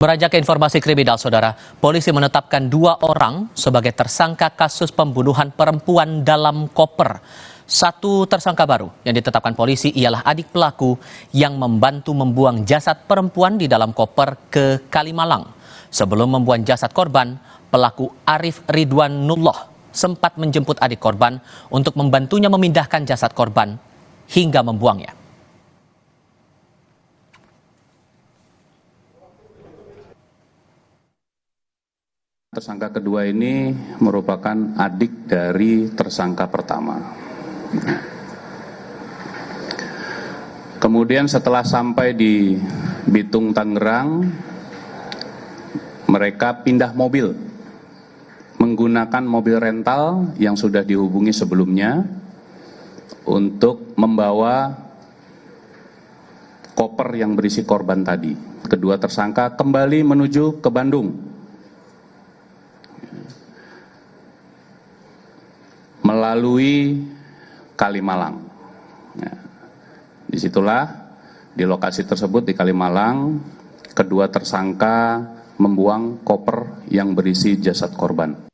Beranjak ke informasi kriminal, Saudara, polisi menetapkan 2 orang sebagai tersangka kasus pembunuhan perempuan dalam koper. Satu tersangka baru yang ditetapkan polisi ialah adik pelaku yang membantu membuang jasad perempuan di dalam koper ke Kalimalang. Sebelum membuang jasad korban, pelaku Arif Ridwanullah sempat menjemput adik korban untuk membantunya memindahkan jasad korban hingga membuangnya. Tersangka kedua ini merupakan adik dari tersangka pertama. Kemudian setelah sampai di Bitung, Tangerang, mereka pindah mobil menggunakan mobil rental yang sudah dihubungi sebelumnya untuk membawa koper yang berisi korban tadi. Kedua tersangka kembali menuju ke Bandung melalui Kalimalang. Disitulah di lokasi tersebut di Kalimalang, kedua tersangka membuang koper yang berisi jasad korban.